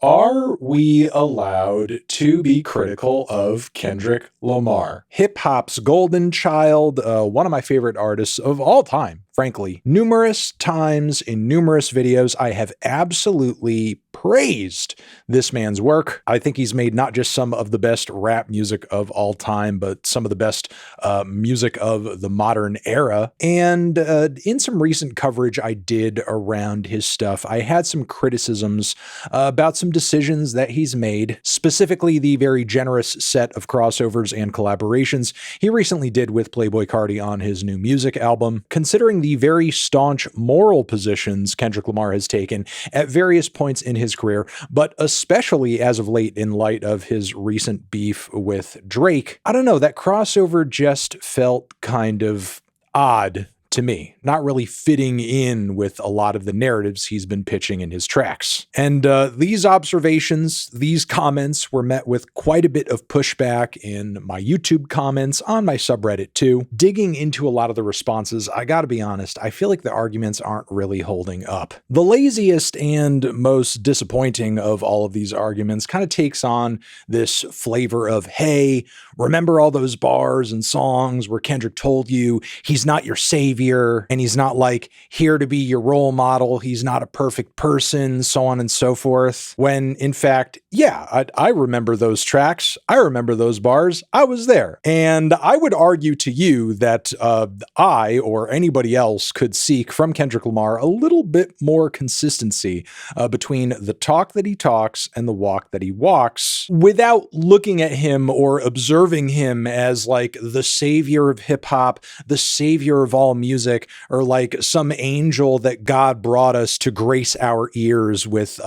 Are we allowed to be critical of Kendrick Lamar? Hip hop's golden child, one of my favorite artists of all time, frankly. Numerous times in numerous videos, I have absolutely praised this man's work. I think he's made not just some of the best rap music of all time, but some of the best music of the modern era. And in some recent coverage I did around his stuff, I had some criticisms about some decisions that he's made, specifically the very generous set of crossovers and collaborations he recently did with Playboi Carti on his new music album. Considering the very staunch moral positions Kendrick Lamar has taken at various points in his career, but especially as of late in light of his recent beef with Drake, I don't know, that crossover just felt kind of odd to me, not really fitting in with a lot of the narratives he's been pitching in his tracks. And these observations, these comments were met with quite a bit of pushback in my YouTube comments, on my subreddit too. Digging into a lot of the responses, I gotta be honest, I feel like the arguments aren't really holding up. The laziest and most disappointing of all of these arguments kind of takes on this flavor of, hey, remember all those bars and songs where Kendrick told you he's not your savior, and he's not like here to be your role model, he's not a perfect person, so on and so forth. When in fact, yeah, I remember those tracks, I remember those bars, I was there. And I would argue to you that I or anybody else could seek from Kendrick Lamar a little bit more consistency between the talk that he talks and the walk that he walks, without looking at him or observing him as like the savior of hip hop, the savior of all music, or like some angel that God brought us to grace our ears with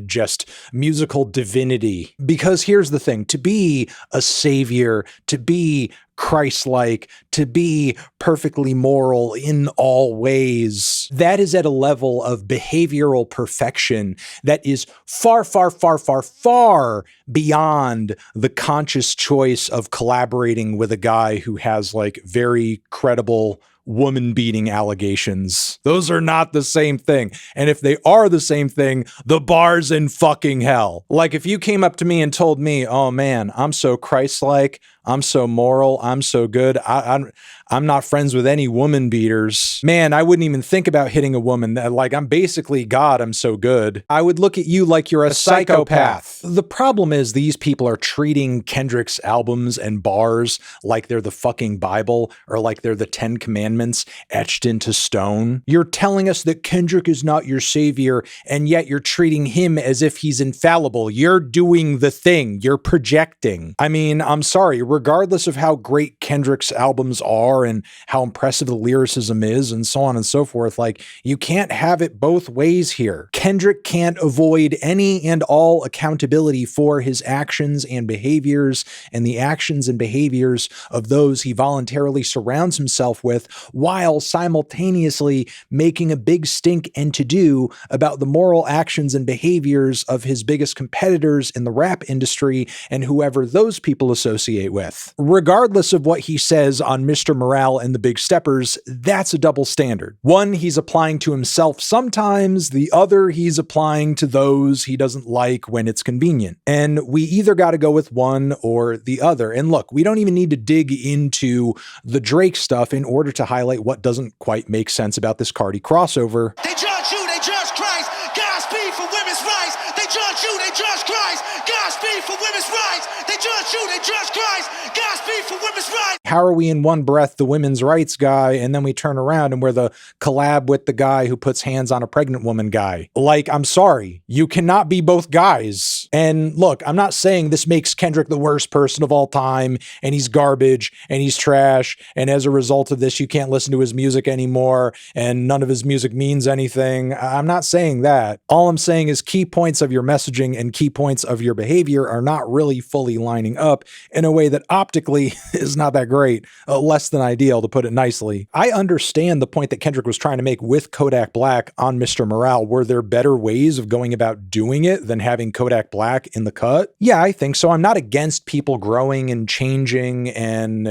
just musical divinity. Because here's the thing, to be a savior, to be Christ-like, to be perfectly moral in all ways, that is at a level of behavioral perfection that is far, far, far, far, far beyond the conscious choice of collaborating with a guy who has like very credible woman beating allegations. Those are not the same thing. And if they are the same thing, the bar's in fucking hell. Like if you came up to me and told me, oh man, I'm so Christ-like, I'm so moral, I'm so good, I'm not friends with any woman beaters. Man, I wouldn't even think about hitting a woman. Like, I'm basically God, I'm so good. I would look at you like you're a psychopath. The problem is these people are treating Kendrick's albums and bars like they're the fucking Bible or like they're the 10 Commandments etched into stone. You're telling us that Kendrick is not your savior, and yet you're treating him as if he's infallible. You're doing the thing. You're projecting. I mean, I'm sorry, regardless of how great Kendrick's albums are and how impressive the lyricism is and so on and so forth, like, you can't have it both ways here. Kendrick can't avoid any and all accountability for his actions and behaviors and the actions and behaviors of those he voluntarily surrounds himself with, while simultaneously making a big stink and to-do about the moral actions and behaviors of his biggest competitors in the rap industry and whoever those people associate with. Regardless of what he says on Mr. Morale and the Big Steppers, that's a double standard. One, he's applying to himself sometimes, the other, he's applying to those he doesn't like when it's convenient. And we either got to go with one or the other. And look, we don't even need to dig into the Drake stuff in order to highlight what doesn't quite make sense about this Carti crossover. They judge you, they judge Christ. Godspeed for women's rights. They judge you, they judge Christ. Godspeed for women's rights. They judge you, they judge Christ. Godspeed for women's rights. How are we in one breath the women's rights guy, and then we turn around and we're the collab with the guy who puts hands on a pregnant woman guy? Like, I'm sorry, you cannot be both guys. And look, I'm not saying this makes Kendrick the worst person of all time, and he's garbage, and he's trash, and as a result of this, you can't listen to his music anymore, and none of his music means anything. I'm not saying that. All I'm saying is key points of your messaging and key points of your behavior are not really fully lining up in a way that optically is not that great, less than ideal, to put it nicely. I understand the point that Kendrick was trying to make with Kodak Black on Mr. Morale. Were there better ways of going about doing it than having Kodak Black in the cut? Yeah, I think so. I'm not against people growing and changing and,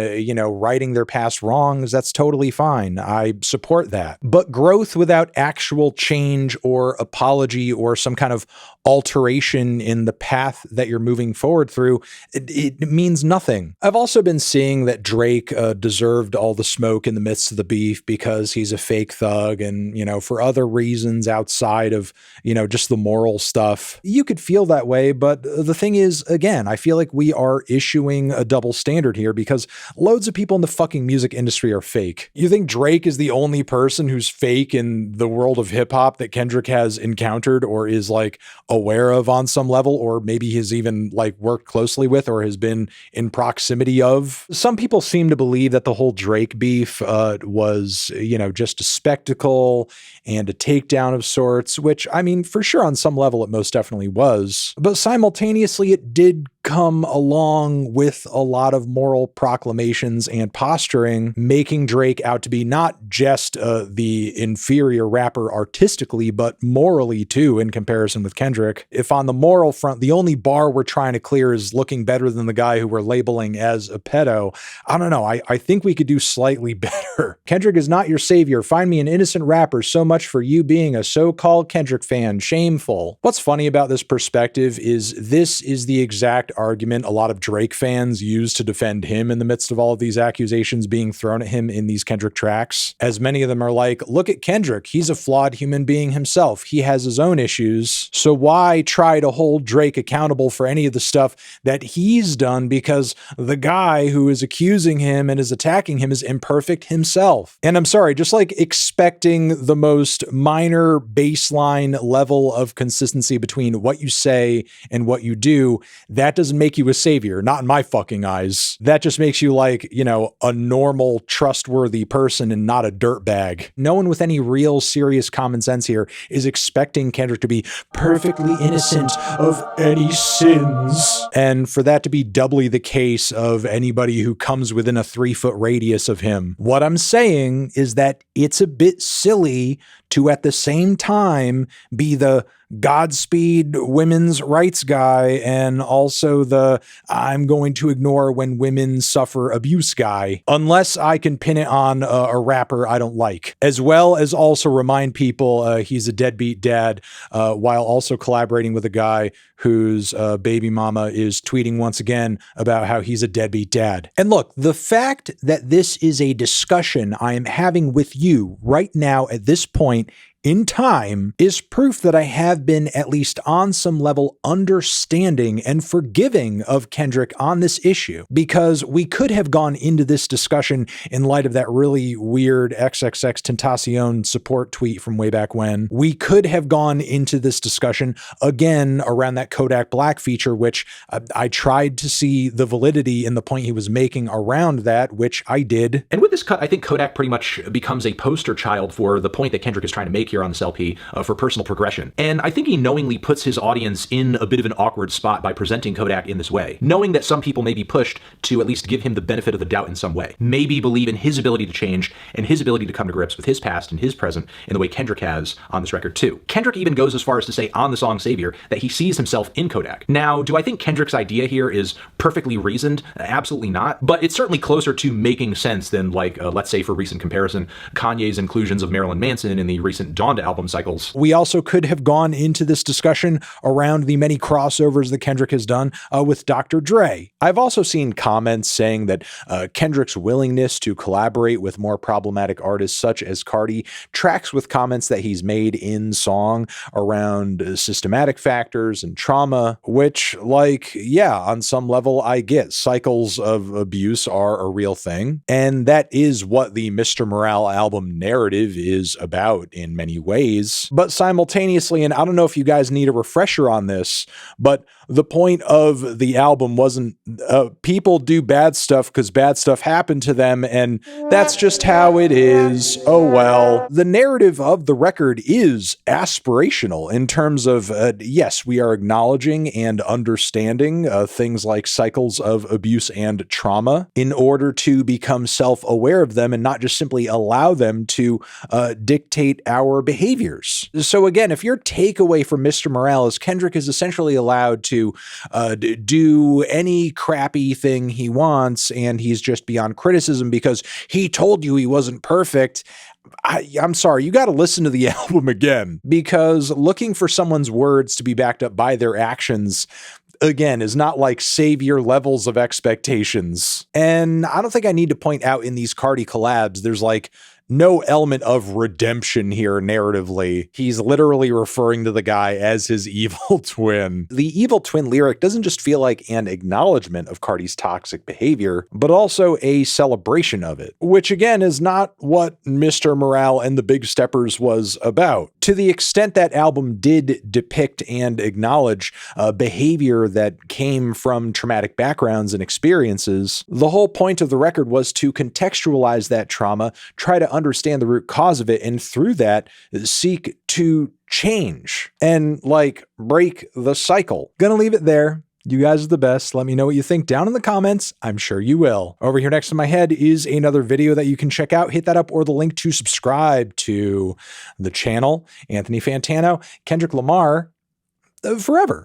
righting their past wrongs. That's totally fine. I support that. But growth without actual change or apology or some kind of alteration in the path that you're moving forward through, it means nothing. I've also been seeing that Drake deserved all the smoke in the midst of the beef because he's a fake thug and, for other reasons outside of, just the moral stuff. You could feel that way, but the thing is, again, I feel like we are issuing a double standard here because loads of people in the fucking music industry are fake. You think Drake is the only person who's fake in the world of hip hop that Kendrick has encountered or is aware of on some level, or maybe has even worked closely with or has been in proximity of? Some people seem to believe that the whole Drake beef was, just a spectacle and a takedown of sorts, which, I mean, for sure on some level it most definitely was. But simultaneously it did come along with a lot of moral proclamations and posturing, making Drake out to be not just the inferior rapper artistically, but morally too, in comparison with Kendrick. If on the moral front, the only bar we're trying to clear is looking better than the guy who we're labeling as a pedo, I don't know. I think we could do slightly better. Kendrick is not your savior. Find me an innocent rapper. So much for you being a so-called Kendrick fan. Shameful. What's funny about this perspective is this is the exact argument a lot of Drake fans use to defend him in the midst of all of these accusations being thrown at him in these Kendrick tracks, as many of them are like, look at Kendrick, he's a flawed human being himself, he has his own issues, so why try to hold Drake accountable for any of the stuff that he's done, because the guy who is accusing him and is attacking him is imperfect himself. And I'm sorry, just expecting the most minor baseline level of consistency between what you say and what you do, that doesn't make you a savior, not in my fucking eyes. That just makes you a normal, trustworthy person and not a dirtbag. No one with any real serious common sense here is expecting Kendrick to be perfectly innocent of any sins, and for that to be doubly the case of anybody who comes within a 3-foot radius of him. What I'm saying is that it's a bit silly to at the same time be the Godspeed women's rights guy and also the I'm going to ignore when women suffer abuse guy, unless I can pin it on a rapper I don't like, as well as also remind people he's a deadbeat dad while also collaborating with a guy whose baby mama is tweeting once again about how he's a deadbeat dad. And look, the fact that this is a discussion I am having with you right now at this point in time is proof that I have been, at least on some level, understanding and forgiving of Kendrick on this issue, because we could have gone into this discussion in light of that really weird XXXTentacion support tweet from way back when. We could have gone into this discussion again around that Kodak Black feature, which I tried to see the validity in the point he was making around that, which I did. And with this cut, I think Kodak pretty much becomes a poster child for the point that Kendrick is trying to make here on this LP for personal progression. And I think he knowingly puts his audience in a bit of an awkward spot by presenting Kodak in this way, knowing that some people may be pushed to at least give him the benefit of the doubt in some way, maybe believe in his ability to change and his ability to come to grips with his past and his present in the way Kendrick has on this record too. Kendrick even goes as far as to say on the song Savior that he sees himself in Kodak. Now, do I think Kendrick's idea here is perfectly reasoned? Absolutely not, but it's certainly closer to making sense than let's say for recent comparison, Kanye's inclusions of Marilyn Manson in the recent Donda album cycles. We also could have gone into this discussion around the many crossovers that Kendrick has done with Dr. Dre. I've also seen comments saying that Kendrick's willingness to collaborate with more problematic artists such as Cardi tracks with comments that he's made in song around systematic factors and trauma, which, on some level I get. Cycles of abuse are a real thing, and that is what the Mr. Morale album narrative is about in many ways. But simultaneously, and I don't know if you guys need a refresher on this, but the point of the album wasn't people do bad stuff because bad stuff happened to them, and that's just how it is. Oh well. The narrative of the record is aspirational in terms of, yes, we are acknowledging and understanding things like cycles of abuse and trauma in order to become self-aware of them and not just simply allow them to dictate our behaviors. So again, if your takeaway from Mr. Morale is Kendrick is essentially allowed to do any crappy thing he wants and he's just beyond criticism because he told you he wasn't perfect, I'm sorry, you got to listen to the album again, because looking for someone's words to be backed up by their actions, again, is not like savior levels of expectations. And I don't think I need to point out in these Cardi collabs, there's like no element of redemption here narratively. He's literally referring to the guy as his evil twin. The evil twin lyric doesn't just feel like an acknowledgement of Cardi's toxic behavior, but also a celebration of it, which again is not what Mr. Morale and the Big Steppers was about. To the extent that album did depict and acknowledge behavior that came from traumatic backgrounds and experiences, the whole point of the record was to contextualize that trauma, try to understand the root cause of it, and through that, seek to change and like break the cycle. Gonna leave it there. You guys are the best. Let me know what you think down in the comments. I'm sure you will. Over here next to my head is another video that you can check out. Hit that up or the link to subscribe to the channel. Anthony Fantano, Kendrick Lamar, forever.